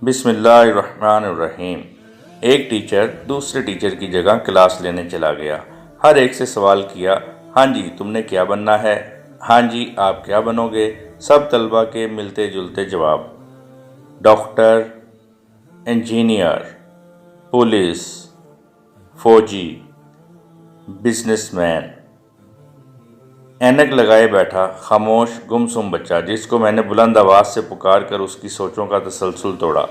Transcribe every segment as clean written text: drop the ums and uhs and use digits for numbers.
بسم اللہ الرحمن الرحیم۔ ایک ٹیچر دوسرے ٹیچر کی جگہ کلاس لینے چلا گیا۔ ہر ایک سے سوال کیا، ہاں جی تم نے کیا بننا ہے؟ ہاں جی آپ کیا بنو گے؟ سب طلبہ کے ملتے جلتے جواب، ڈاکٹر، انجینئر، پولیس، فوجی، بزنس مین۔ اینک لگائے بیٹھا خاموش گمسم بچہ جس کو میں نے بلند آواز سے پکار کر اس کی سوچوں کا تسلسل توڑا۔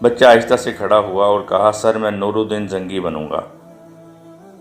بچہ آہستہ سے کھڑا ہوا اور کہا، سر میں نور الدین زنگی بنوں گا۔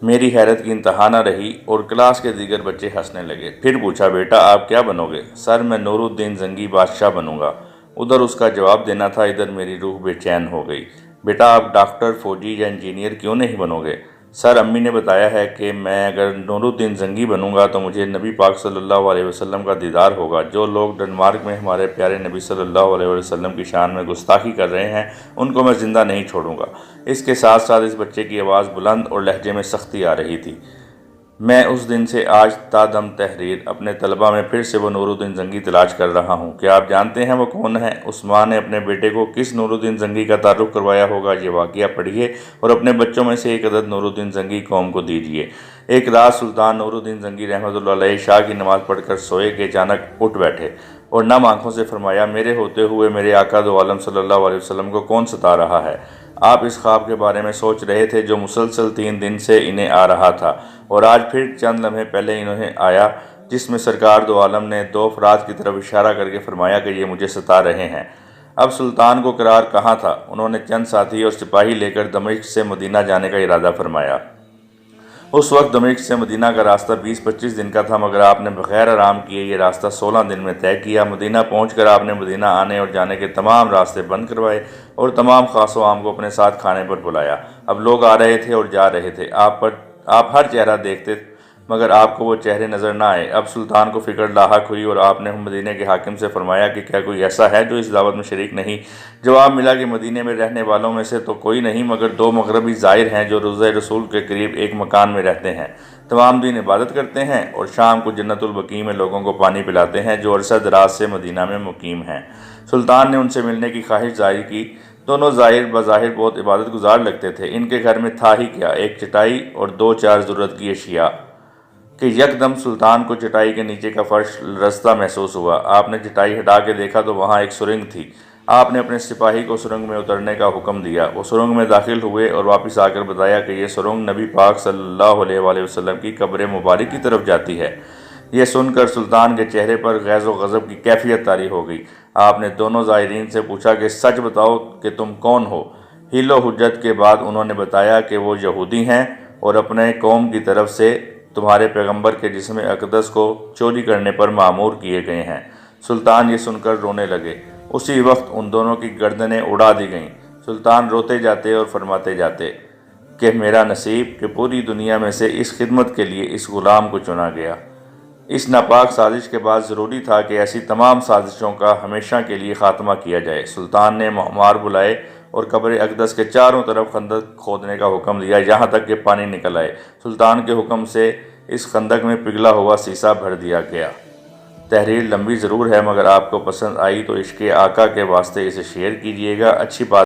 میری حیرت کی انتہا نہ رہی اور کلاس کے دیگر بچے ہنسنے لگے۔ پھر پوچھا، بیٹا آپ کیا بنو گے؟ سر میں نور الدین زنگی بادشاہ بنوں گا۔ ادھر اس کا جواب دینا تھا، ادھر میری روح بے چین ہو گئی۔ بیٹا آپ ڈاکٹر، فوجی یا انجینئر کیوں نہیں بنو گے؟ سر امی نے بتایا ہے کہ میں اگر نور الدین زنگی بنوں گا تو مجھے نبی پاک صلی اللہ علیہ وسلم کا دیدار ہوگا۔ جو لوگ ڈنمارک میں ہمارے پیارے نبی صلی اللہ علیہ وسلم کی شان میں گستاخی کر رہے ہیں ان کو میں زندہ نہیں چھوڑوں گا۔ اس کے ساتھ ساتھ اس بچے کی آواز بلند اور لہجے میں سختی آ رہی تھی۔ میں اس دن سے آج تا دم تحریر اپنے طلبہ میں پھر سے وہ نور الدین زنگی تلاش کر رہا ہوں۔ کیا آپ جانتے ہیں وہ کون ہے؟ اس ماں نے اپنے بیٹے کو کس نور الدین زنگی کا تعارف کروایا ہوگا؟ یہ واقعہ پڑھیے اور اپنے بچوں میں سے ایک عدد نور الدین زنگی قوم کو دیجیے۔ ایک رات سلطان نور الدین زنگی رحمۃ اللہ علیہ شاہ کی نماز پڑھ کر سوئے کہ اچانک اٹھ بیٹھے اور نم آنکھوں سے فرمایا، میرے ہوتے ہوئے میرے آقا دو عالم صلی اللہ علیہ وسلم کو کون ستا رہا ہے؟ آپ اس خواب کے بارے میں سوچ رہے تھے جو مسلسل 3 دن سے انہیں آ رہا تھا، اور آج پھر چند لمحے پہلے انہیں آیا، جس میں سرکار دو عالم نے 2 افراد کی طرف اشارہ کر کے فرمایا کہ یہ مجھے ستا رہے ہیں۔ اب سلطان کو قرار کہاں تھا؟ انہوں نے چند ساتھی اور سپاہی لے کر دمشق سے مدینہ جانے کا ارادہ فرمایا۔ اس وقت دمشق سے مدینہ کا راستہ 20-25 دن کا تھا، مگر آپ نے بغیر آرام کیے یہ راستہ 16 دن میں طے کیا۔ مدینہ پہنچ کر آپ نے مدینہ آنے اور جانے کے تمام راستے بند کروائے اور تمام خاص و عام کو اپنے ساتھ کھانے پر بلایا۔ اب لوگ آ رہے تھے اور جا رہے تھے، آپ ہر چہرہ دیکھتے مگر آپ کو وہ چہرے نظر نہ آئے۔ اب سلطان کو فکر لاحق ہوئی اور آپ نے مدینہ کے حاکم سے فرمایا کہ کیا کوئی ایسا ہے جو اس دعوت میں شریک نہیں؟ جواب ملا کہ مدینہ میں رہنے والوں میں سے تو کوئی نہیں، مگر 2 مغربی زائر ہیں جو روضہ رسول کے قریب ایک مکان میں رہتے ہیں، تمام دن عبادت کرتے ہیں اور شام کو جنت البقیع میں لوگوں کو پانی پلاتے ہیں جو عرصہ دراز سے مدینہ میں مقیم ہیں۔ سلطان نے ان سے ملنے کی خواہش ظاہر کی۔ دونوں زائر بظاہر بہت عبادت گزار لگتے تھے۔ ان کے گھر میں تھا ہی کیا، ایک چٹائی اور 2-4 ضرورت کی اشیاء کہ یکدم سلطان کو چٹائی کے نیچے کا فرش لرزتا محسوس ہوا۔ آپ نے چٹائی ہٹا کے دیکھا تو وہاں ایک سرنگ تھی۔ آپ نے اپنے سپاہی کو سرنگ میں اترنے کا حکم دیا۔ وہ سرنگ میں داخل ہوئے اور واپس آ کر بتایا کہ یہ سرنگ نبی پاک صلی اللہ علیہ وآلہ وسلم کی قبر مبارک کی طرف جاتی ہے۔ یہ سن کر سلطان کے چہرے پر غیظ و غضب کی کیفیت طاری ہو گئی۔ آپ نے دونوں زائرین سے پوچھا کہ سچ بتاؤ کہ تم کون ہو؟ حیل و حجت کے بعد انہوں نے بتایا کہ وہ یہودی ہیں اور اپنے قوم کی طرف سے تمہارے پیغمبر کے جسم اقدس کو چوری کرنے پر مامور کیے گئے ہیں۔ سلطان یہ سن کر رونے لگے۔ اسی وقت ان دونوں کی گردنیں اڑا دی گئیں۔ سلطان روتے جاتے اور فرماتے جاتے کہ میرا نصیب کہ پوری دنیا میں سے اس خدمت کے لیے اس غلام کو چنا گیا۔ اس ناپاک سازش کے بعد ضروری تھا کہ ایسی تمام سازشوں کا ہمیشہ کے لیے خاتمہ کیا جائے۔ سلطان نے معمار بلائے اور قبر اقدس کے چاروں طرف خندق کھودنے کا حکم دیا یہاں تک کہ پانی نکل آئے۔ سلطان کے حکم سے اس خندق میں پگھلا ہوا سیسا بھر دیا گیا۔ تحریر لمبی ضرور ہے مگر آپ کو پسند آئی تو عشق آقا کے واسطے اسے شیئر کیجیے گا۔ اچھی بات